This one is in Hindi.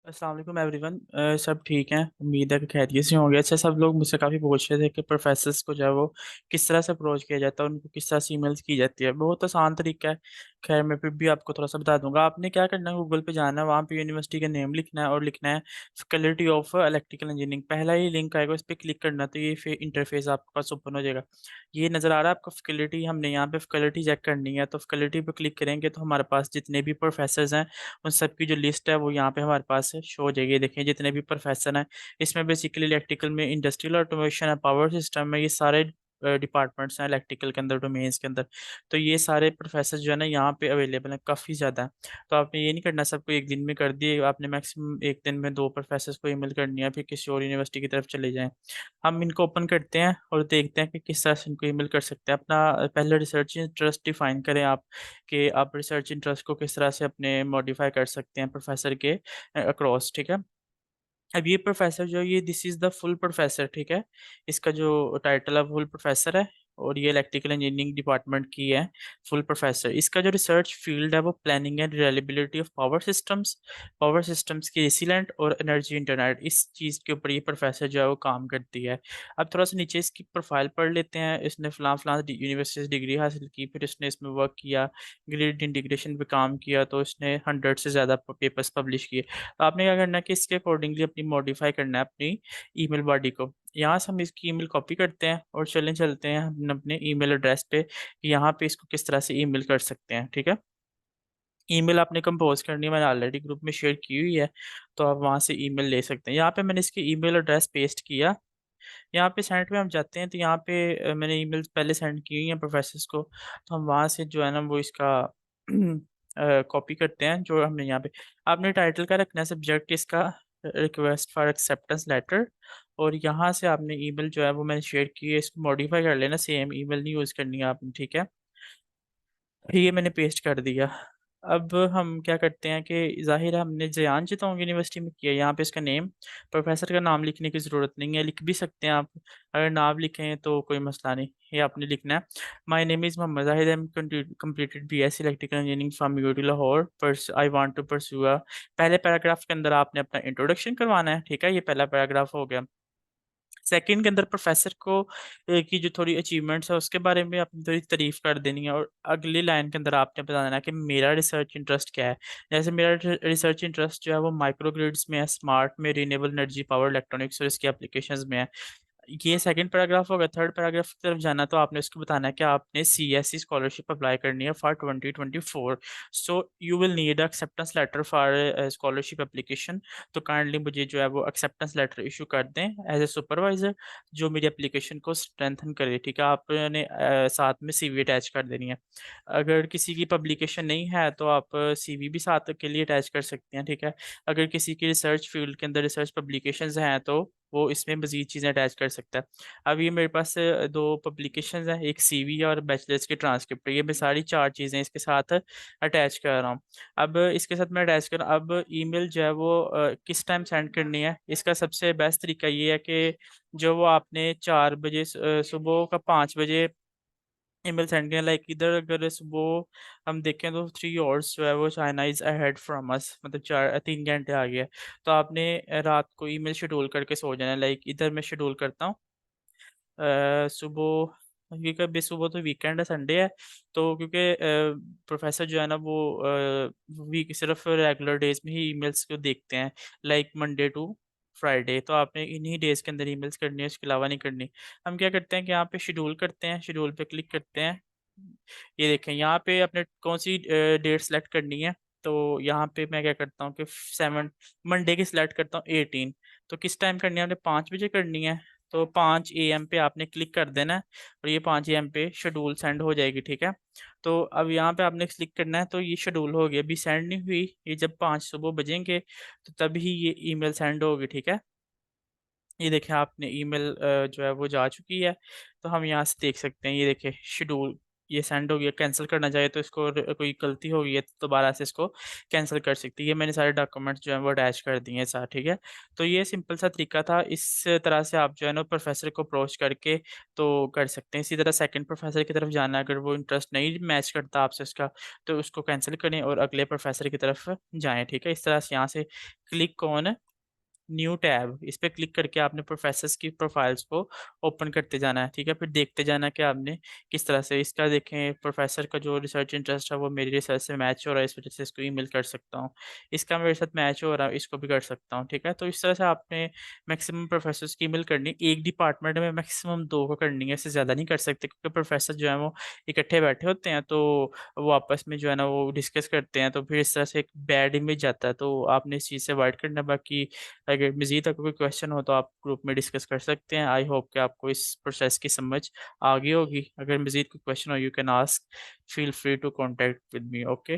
अस्सलाम वालेकुम एवरीवन। सब ठीक हैं, उम्मीद है कि खैरियत से होंगे। अच्छा, सब लोग मुझसे काफ़ी पूछ रहे थे कि प्रोफेसर्स को जो है वो किस तरह से अप्रोच किया जाता है, उनको किस तरह से ईमेल्स की जाती है। बहुत आसान तरीका है। खैर, मैं फिर भी आपको थोड़ा सा बता दूंगा। आपने क्या करना है, गूगल पे जाना है, वहाँ पे यूनिवर्सिटी का नेम लिखना है और लिखना है फैकल्टी ऑफ इलेक्ट्रिकल इंजीनियरिंग। पहला ही लिंक आएगा, उस पर क्लिक करना है, तो ये फिर इंटरफेस आपके पास ओपन हो जाएगा। ये नज़र आ रहा है आपको फैकल्टी, हमने यहाँ पे फैकल्टी चेक करनी है, तो फैकल्टी पे क्लिक करेंगे तो हमारे पास जितने भी प्रोफेसर्स हैं उन सब की जो लिस्ट है वो यहाँ पे हमारे पास शो हो जाएगी। देखें, जितने भी प्रोफेसर हैं, इसमें बेसिकली इलेक्ट्रिकल में इंडस्ट्रियल ऑटोमेशन है, पावर सिस्टम में, ये सारे डिपार्टमेंट्स हैं इलेक्ट्रिकल के अंदर, डोमेन्स के अंदर। तो ये सारे प्रोफेसर जो है ना यहाँ पे अवेलेबल हैं, काफ़ी ज़्यादा है। तो आपने ये नहीं करना सबको एक दिन में कर दिए, आपने मैक्सिमम एक दिन में दो प्रोफेसर्स को ईमेल करनी है, फिर किसी और यूनिवर्सिटी की तरफ चले जाएं। हम इनको ओपन करते हैं और देखते हैं कि किस तरह से इनको ईमेल कर सकते हैं। अपना पहले रिसर्च इंटरेस्ट डिफाइन करें आप, कि आप रिसर्च इंटरेस्ट को किस तरह से अपने मॉडिफाई कर सकते हैं प्रोफेसर के अक्रॉस। ठीक है, अब ये प्रोफेसर जो है, ये this is the full professor. ठीक है, इसका जो टाइटल है फुल प्रोफेसर है, और ये इलेक्ट्रिकल इंजीनियरिंग डिपार्टमेंट की है, फुल प्रोफेसर। इसका जो रिसर्च फील्ड है वो planning and reliability of power systems की रेसिलेंट और एनर्जी इंटरनेट, इस चीज़ के ऊपर ये प्रोफेसर जो है वो काम करती है। अब थोड़ा सा नीचे इसकी प्रोफाइल पढ़ लेते हैं। इसने फलां फलां यूनिवर्सिटी से डिग्री हासिल की, फिर इसने इसमें वर्क किया, ग्रिड इंटीग्रेशन पे काम किया, तो इसने 100 से ज़्यादा पेपर्स पब्लिश किए। तो आपने क्या करना है कि इसके अकॉर्डिंगली अपनी मॉडिफाई करना है अपनी ईमेल बॉडी को। यहाँ से हम इसकी ईमेल कॉपी करते हैं और चलते हैं हम अपने ईमेल एड्रेस पे कि यहाँ पे इसको किस तरह से ईमेल कर सकते हैं। ठीक है, ईमेल आपने कंपोज करनी है, मैंने ऑलरेडी ग्रुप में शेयर की हुई है, तो आप वहाँ से ईमेल ले सकते हैं। यहाँ पे मैंने इसकी ईमेल एड्रेस पेस्ट किया। यहाँ पे सेंड पे हम जाते हैं, तो यहाँ पे मैंने ईमेल पहले सेंड की हुई हैं प्रोफेसर्स को, तो हम वहाँ से जो है ना वो इसका कॉपी करते हैं जो हमने यहाँ पे। आपने टाइटल का रखना है सब्जेक्ट इसका रिक्वेस्ट फॉर एक्सेप्टेंस लेटर, और यहाँ से आपने ईमेल जो है वो मैंने शेयर की है, इसको मॉडिफाई कर लेना, सेम ईमेल नहीं यूज़ करनी है आपने। ठीक है, ये मैंने पेस्ट कर दिया। अब हम क्या करते हैं कि जाहिर है हमने जयान चितौंग यूनिवर्सिटी में किया, यहाँ पे इसका नेम, प्रोफेसर का नाम लिखने की ज़रूरत नहीं है, लिख भी सकते हैं आप, अगर नाम लिखें तो कोई मसला नहीं, ये आपने लिखना है। My name is Mohammad Zahid, I am completed BSc electrical engineering from UT Lahore, I want to pursue a. पहले पैराग्राफ के अंदर आपने अपना इंट्रोडक्शन करवाना है। ठीक है, ये पहला पैराग्राफ हो गया। सेकंड के अंदर प्रोफेसर को की जो थोड़ी अचीवमेंट्स है उसके बारे में अपनी थोड़ी तारीफ कर देनी है, और अगली लाइन के अंदर आपने बताना है कि मेरा रिसर्च इंटरेस्ट क्या है। जैसे मेरा रिसर्च इंटरेस्ट जो है वो माइक्रो ग्रिड्स में है, स्मार्ट में, रिन्यूएबल एनर्जी, पावर इलेक्ट्रॉनिक्स और इसके एप्लीकेशंस में है। ये सेकंड पैराग्राफ होगा। थर्ड पैराग्राफ की तरफ जाना, तो आपने उसको बताना है कि आपने सीएससी स्कॉलरशिप अप्लाई करनी है for 2024, so you will need acceptance letter for scholarship application. तो काइंडली मुझे जो है वो एक्सेप्टेंस लेटर इशू कर दें एज ए सुपरवाइजर, जो मेरी एप्लीकेशन को स्ट्रेंथन करे। ठीक है, आपने साथ में सीवी अटैच कर देनी है। अगर किसी की पब्लिकेशन नहीं है तो आप सीवी भी साथ के लिए अटैच कर सकते हैं। ठीक है, अगर किसी की रिसर्च फील्ड के अंदर रिसर्च पब्लिकेशंस हैं तो वो इसमें मजीद चीज़ें अटैच कर सकता है। अब ये मेरे पास दो पब्लिकेशंस हैं, एक सीवी और बैचलर्स की ट्रांसक्रिप्ट, ये मैं सारी चार चीज़ें इसके साथ अटैच कर रहा हूँ। अब इसके साथ मैं अटैच कर, अब ईमेल जो है वो किस टाइम सेंड करनी है, इसका सबसे बेस्ट तरीका ये है कि जो वो आपने 4 बजे सुबह का 5 बजे ईमेल सेंड किया, लाइक इधर अगर सुबह हम देखें तो 3 आवर्स जो है वो China is ahead from us, मतलब 3 घंटे आ गया। तो आपने रात को ईमेल शेड्यूल करके सो जाना है। लाइक इधर मैं शेड्यूल करता हूँ सुबह, क्योंकि अभी सुबह तो वीकेंड है, संडे है, तो क्योंकि प्रोफेसर जो है ना वो वीक सिर्फ रेगुलर डेज में ही ईमेल्स को देखते हैं, लाइक मंडे टू फ्राइडे। तो आपने इन्हीं डेज के अंदर ईमेल्स करनी है, उसके अलावा नहीं करनी। हम क्या करते हैं कि यहाँ पे शेड्यूल करते हैं, शेड्यूल पे क्लिक करते हैं। ये देखें, यहाँ पे आपने कौन सी डेट सेलेक्ट करनी है, तो यहाँ पे मैं क्या करता हूँ कि मंडे की सिलेक्ट करता हूँ 18। तो किस टाइम करनी है, आपने 5 बजे करनी है, तो 5 AM पे आपने क्लिक कर देना है, और ये 5 AM पे शेड्यूल सेंड हो जाएगी। ठीक है, तो अब यहाँ पे आपने क्लिक करना है, तो ये शेड्यूल हो गया, अभी सेंड नहीं हुई, ये जब 5 सुबह बजेंगे तो तभी ये ईमेल सेंड होगी। ठीक है, ये देखें आपने ईमेल जो है वो जा चुकी है, तो हम यहाँ से देख सकते हैं, ये देखें शेड्यूल ये सेंड हो गया, कैंसिल करना चाहे तो इसको कोई गलती हो गई है तो दोबारा से इसको कैंसिल कर सकती है। ये मैंने सारे डॉक्यूमेंट्स जो है वो अटैच कर दिए हैं साथ, ठीक है। तो ये सिंपल सा तरीका था, इस तरह से आप जो है ना प्रोफेसर को अप्रोच करके तो कर सकते हैं। इसी तरह सेकंड प्रोफेसर की तरफ जाना है, अगर वो इंटरेस्ट नहीं मैच करता आपसे उसका, तो उसको कैंसिल करें और अगले प्रोफेसर की तरफ जाएं, ठीक है। इस तरह से यहाँ से क्लिक ऑन न्यू टैब, इस पे क्लिक करके आपने प्रोफेसर्स की प्रोफाइल्स को ओपन करते जाना है, ठीक है। फिर देखते जाना है कि आपने किस तरह से इसका, देखें प्रोफेसर का जो रिसर्च इंटरेस्ट है वो मेरी रिसर्च से मैच हो रहा है, इस वजह से इसको ईमेल कर सकता हूँ। इसका मेरे साथ मैच हो रहा है, इसको भी कर सकता हूँ, ठीक है। तो इस तरह से आपने मैक्सिमम प्रोफेसर्स की ईमेल करनी, एक डिपार्टमेंट में मैक्सिमम 2 को करनी है, इससे ज़्यादा नहीं कर सकते, क्योंकि प्रोफेसर जो है वो इकट्ठे बैठे होते हैं, तो वो आपस में जो है ना वो डिस्कस करते हैं, तो फिर इस तरह से एक बैड इमेज आता है। तो आपने इस चीज़ से अवॉइड करना है। बाकी अगर मज़ीद आपको कोई क्वेश्चन हो तो आप ग्रुप में डिस्कस कर सकते हैं। आई होप कि आपको इस प्रोसेस की समझ आ गई होगी। अगर मज़ीद कोई क्वेश्चन हो, you can ask, feel free to contact with me, okay.